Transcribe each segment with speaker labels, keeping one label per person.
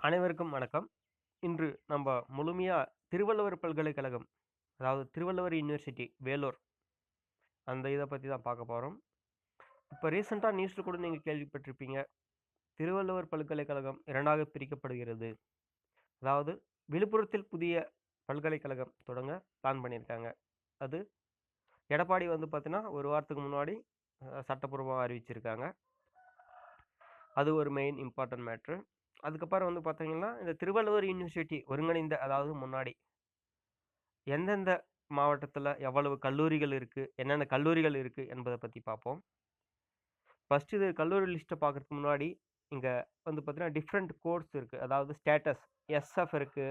Speaker 1: அனைவருக்கும் வணக்கம். இன்று நம்ம முழுமையா திருவள்ளுவர் பல்கலைக்கழகம், அதாவது திருவள்ளுவர் யுனிவர்சிட்டி வேலூர், அந்த இத பத்தி தான் பார்க்க போறோம். இப்ப ரீசென்ட்டா நியூஸ்ல கூட நீங்க கேள்விப்பட்டிருப்பீங்க. திருவள்ளுவர் பல்கலைக்கழகம் 2ஆக பிரிக்கப்படுகிறது. அதாவது விழுப்புரத்தில் புதிய பல்கலைக்கழகம் தொடங்க பிளான் பண்ணியிருக்காங்க. அது எடப்பாடி வந்து பார்த்தீங்கன்னா, 1 வாரத்துக்கு முன்னாடி சட்டப்பூர்வமா அறிவிச்சிருக்காங்க. அது ஒரு மெயின் இம்பார்ட்டன்ட் மேட்ரு. அதுக்கப்புறம் வந்து பார்த்தீங்கன்னா, இந்த திருவள்ளுவர் யுனிவர்சிட்டி ஒருங்கிணைந்த அதாவது முன்னாடி எந்தெந்த மாவட்டத்துல எவ்வளவு கல்லூரிகள் இருக்கு, என்னென்ன கல்லூரிகள் இருக்கு என்பத பத்தி பார்ப்போம். ஃபர்ஸ்ட் இது கல்லூரி லிஸ்ட்ட பார்க்கறதுக்கு முன்னாடி, இங்க வந்து பார்த்தீங்கன்னா, டிஃபரெண்ட் கோர்ஸ் இருக்கு. அதாவது ஸ்டேட்டஸ் எஸ்எஃப் இருக்கு,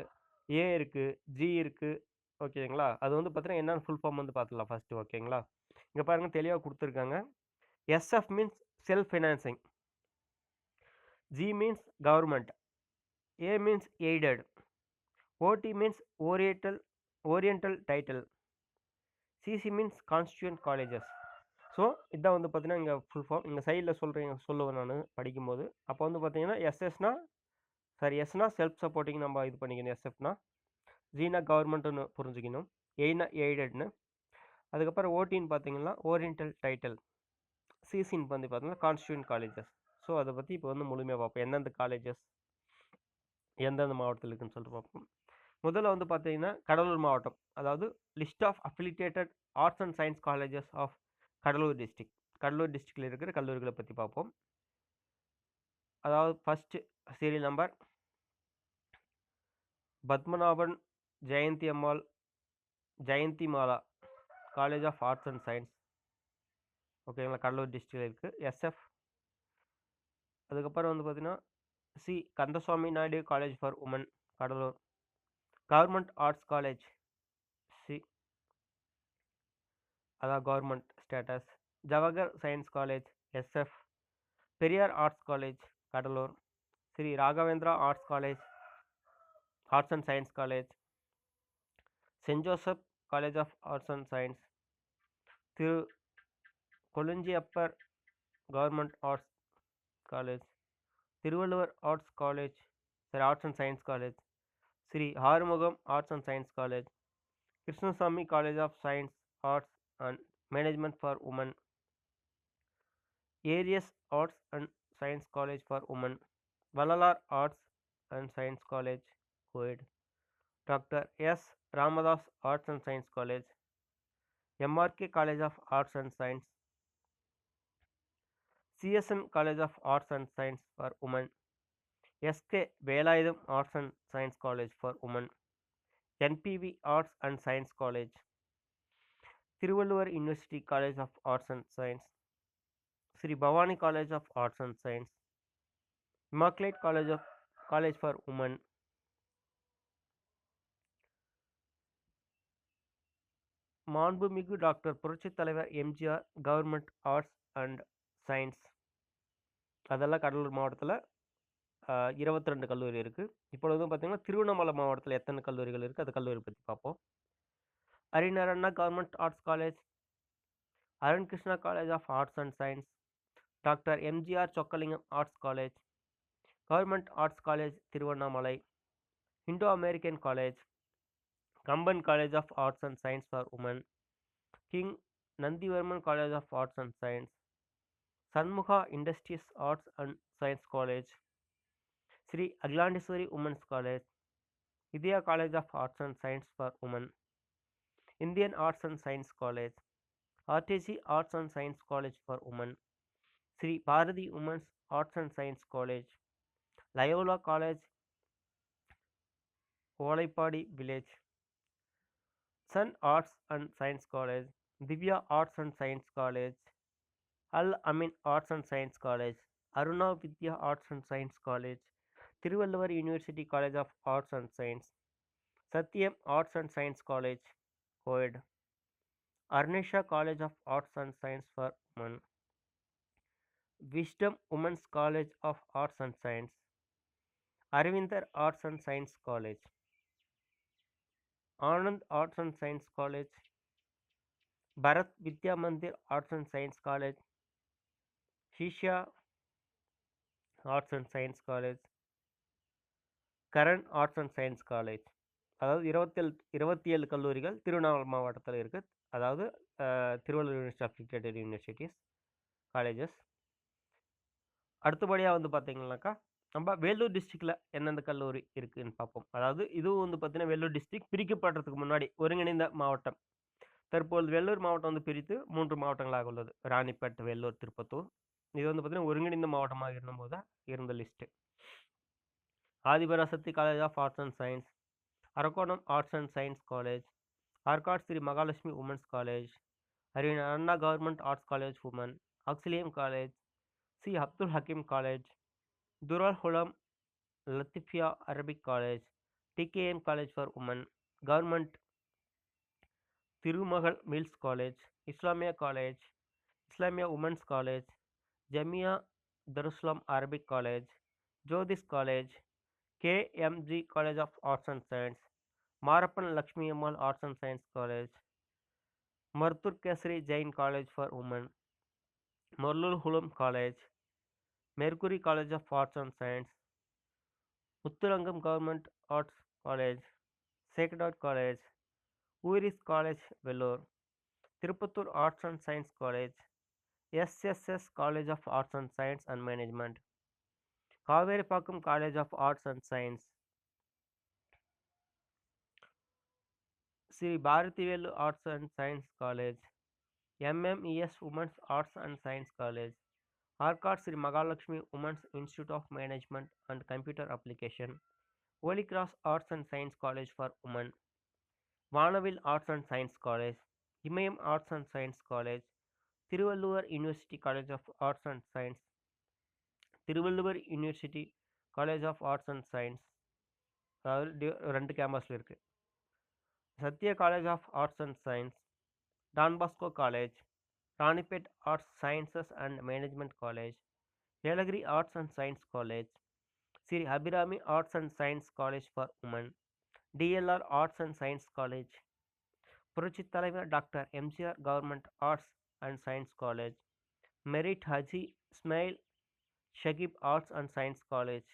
Speaker 1: ஏ இருக்கு, ஜி இருக்கு. ஓகேங்களா? அது வந்து பார்த்தீங்கன்னா, என்னன்னு ஃபுல் ஃபார்ம் வந்து பார்த்துடலாம் ஃபர்ஸ்ட். ஓகேங்களா? இங்க பாருங்க தெளிவா குடுத்துருக்காங்க. SF means self financing, G means government, A means aided, OT means oriental oriental title, CC means constituent colleges. So இதான் வந்து பார்த்தீங்கன்னா, இங்கே ஃபுல் ஃபார்ம் இங்கே சைடில் சொல்லுவேன் நான் படிக்கும்போது. அப்போ வந்து பார்த்தீங்கன்னா எஸ்எஸ்னா, சாரி, எஸ்னா செல்ஃப் சப்போர்ட்டிங் நம்ம இது பண்ணிக்கணும். எஸ்எஃப்னா ஜீனா கவர்மெண்ட்டுன்னு புரிஞ்சுக்கணும். எய்னா எய்டட்னு. அதுக்கப்புறம் ஓடின்னு பார்த்தீங்கன்னா ஓரியண்டல் டைட்டில். சிசின்னு வந்து பார்த்தீங்கன்னா கான்ஸ்டியூண்ட் காலேஜஸ். ஸோ அதை பற்றி இப்போ வந்து முழுமையாக பார்ப்போம். எந்தெந்த காலேஜஸ் எந்தெந்த மாவட்டத்தில் இருக்குன்னு சொல்லிட்டு பார்ப்போம். முதல்ல வந்து பார்த்தீங்கன்னா கடலூர் மாவட்டம், அதாவது list of affiliated arts and science colleges of Cuddalore district. Cuddalore டிஸ்ட்ரிக்டில் இருக்கிற கல்லூரிகளை பற்றி பார்ப்போம். அதாவது first serial number Padmanabhan Jayanthi Ammal Jayanthi Mala college of arts and science. ஓகேங்களா? கடலூர் டிஸ்ட்ரிக்டில் இருக்குது எஸ்எஃப். அதுக்கப்புறம் வந்து பார்த்தீங்கன்னா C Kandaswamy Naidu college for women Cuddalore. Government arts college C, அதான் government status. Jawahar science college SF. Periyar arts college Cuddalore. Sri Raghavendra arts college arts and science college. Saint Joseph college of arts and science. Thiru Kolanjiappar government arts college. Thiruvalluvar arts college, சரி, arts and science college. Sri Arumugam arts and science college. Krishnasamy college of science arts and management for women. Aries arts and science college for women. Vallalar arts and science college co-ed. Doctor S Ramadoss arts and science college. MRK college of arts and science. CSN college of arts and science for woman. SK Velayudham arts and science college for women. NPV arts and science college. Thiruvalluvar university college of arts and science. Sri Bhavani college of arts and science. Immaculate college for women. மாண்புமிகு doctor புரட்சித் தலைவர் MGR government arts and science. அதெல்லாம் கடலூர் மாவட்டத்தில் 22 கல்லூரி இருக்குது. இப்பொழுது வந்து பார்த்தீங்கன்னா திருவண்ணாமலை மாவட்டத்தில் எத்தனை கல்லூரிகள் இருக்குது, அது கல்லூரி பற்றி பார்ப்போம். Arignar Anna government arts college, Arun Krishna college of arts and science, doctor MGR Chockalingam arts college, government arts college Tiruvannamalai, Indo American college, Kamban college of arts and science for women, king Nandivarman college of arts and science, Shanmuga industries arts and science college, Sri Akilandeswari women's college, Vidya college of arts and science for women, Indian arts and science college, RTC arts and science college for women, Sri Bharathi women's arts and science college, Loyola college Olaipadi village, Sun arts and science college, Divya arts and science college, Al Ameen arts and science college, Aruna Vidya arts and science college, Thiruvalluvar university college of arts and science, Sathyam arts and science college coed, Arnesha college of arts and science for women, wisdom women's college of arts and science, Aravindar arts and science college, Anand arts and science college, Bharath Vidya Mandir arts and science college, Shishya arts and science college, Karan arts and science college. அதாவது 27 கல்லூரிகள் திருவண்ணாமலை மாவட்டத்தில் இருக்குது. அதாவது Thiruvallur university affiliated universities colleges. அடுத்தபடியாக வந்து பார்த்தீங்கன்னாக்கா நம்ம வேலூர் டிஸ்ட்ரிக்டில் எந்தெந்த கல்லூரி இருக்குதுன்னு பார்ப்போம். அதாவது இதுவும் வந்து பார்த்தீங்கன்னா வேலூர் டிஸ்ட்ரிக்ட் பிரிக்கப்படுறதுக்கு முன்னாடி ஒருங்கிணைந்த மாவட்டம். தற்போது வேலூர் மாவட்டம் வந்து பிரித்து 3 மாவட்டங்களாக உள்ளது. ராணிப்பேட், வேலூர், திருப்பத்தூர். இது வந்து பார்த்தீங்கன்னா ஒருங்கிணைந்த மாவட்டமாக இருந்தபோது தான் இருந்த list. Adhiparasakthi college of arts and science, Arakkonam arts and science college, Arcot Sri Mahalakshmi women's college, Arignar Anna government arts college women, Auxilium college, C Abdul Hakeem college, Darul Uloom Latifiya Arabic college, TKM college for women, government Thirumagal mills college, Islamiah college, Islamiah women's college, Jamia Darussalam Arabic college, Jothis college, KMG college of arts and science, Marappan Lakshmi Ammal arts and science college, Mardur Kesari Jain college for women, Mazharul Uloom college, Mercury college of arts and science, Muthurangam government arts college, sacred art college, Voorhees college Vellore, Tirupattur arts and science college, SSS college of arts and science and management, Kaveripakkam college of arts and science, Sri Bharathivelu arts and science college, MMES women's arts and science college, Arcot Sri Mahalakshmi women's institute of management and computer application, holy cross arts and science college for women, Vanavil arts and science college, Imayam arts and science college, Thiruvalluvar university college of arts and science, Thiruvalluvar university college of arts and science, அதாவது 2 கேம்பஸில் இருக்குது. Sathya college of arts and science, Don Bosco college, Ranipet arts sciences and management college, Yelagiri arts and science college, Sri Abirami arts and science college for women, DLR arts and science college, புரட்சி தலைவர் doctor MGR government arts and science college, merit Haji Ismail Shakeeb arts and science college,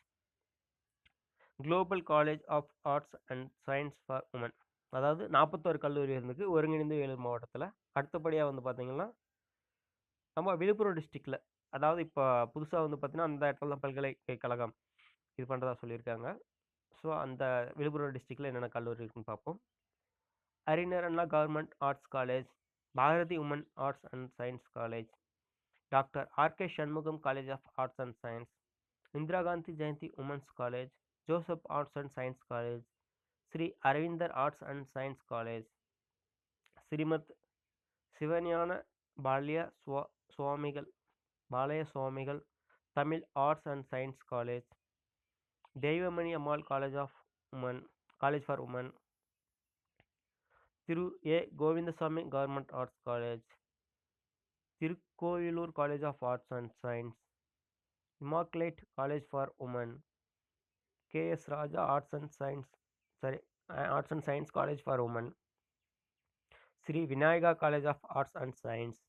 Speaker 1: global college of arts and science for women. அதாவது 41 கல்லூரி இருந்துக்கு ஒருங்கிணைந்து வேலூர் மாவட்டத்தில். அடுத்தபடியாக வந்து பார்த்திங்கன்னா நம்ம விழுப்புரம் டிஸ்ட்ரிக்டில், அதாவது இப்போ புதுசாக வந்து பார்த்திங்கன்னா அந்த இடத்துல பல்கலைக்கழகம் இது பண்ணுறதா சொல்லியிருக்காங்க. ஸோ அந்த விழுப்புரம் டிஸ்ட்ரிக்டில் என்னென்ன கல்லூரி இருக்குன்னு பார்ப்போம். Arignar Anna government arts college, Bharathi women arts and science college, doctor RK Shanmugam college of arts and science, Indira Gandhi Jayanthi women's college, Joseph arts and science college, Sri Aravindar arts and science college, Srimath Sivagnana Balaya Swamigal Tamil arts and science college, Deivamani Ammal college for women, Thiru A Govindasamy government arts college, Tirukoilur college of arts and science, immaculate college for women, KS Raja arts and science college for women, Sri Vinayaga college of arts and science,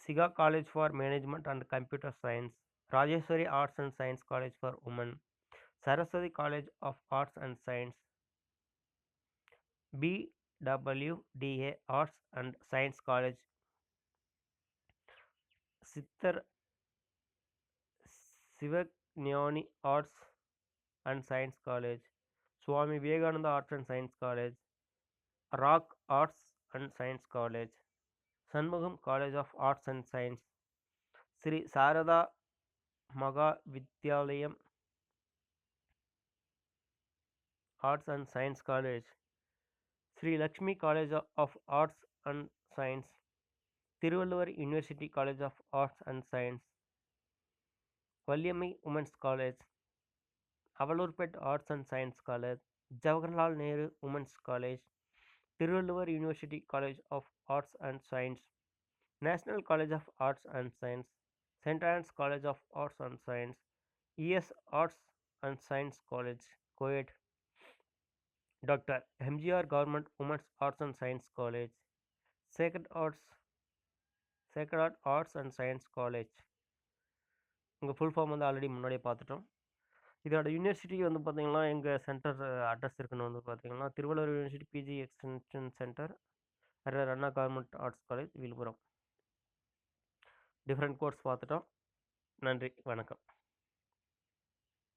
Speaker 1: Siga college for management and computer science, Rajeswari arts and science college for women, Saraswathi college of arts and science, PWDA arts and science college, Siddhar Sivagnani arts and science college, Swami Vivekananda arts and science college, Raak arts and science college, Shanmugam college of arts and science, Sri Saradha Maha Vidyalayam arts and science college, Sri Lakshmi college of arts and science, Thiruvalluvar university college of arts and science, Valliammai women's college, Avalurpet arts and science college, Jawaharlal Nehru women's college, Thiruvalluvar university college of arts and science, national college of arts and science, saint Ann's college of arts and science, ES arts and science college co-ed, doctor MGR government women's arts and science college, sacred arts and science college. உங்கள் full form வந்து already முன்னாடியே பார்த்துட்டோம். இதோட university வந்து பார்த்தீங்கன்னா எங்கள் centre address இருக்குன்னு வந்து பார்த்தீங்கன்னா Thiruvalluvar university PG extension centre, Arignar Anna government arts college, Villupuram. Different course பார்த்துட்டோம். நன்றி, வணக்கம்.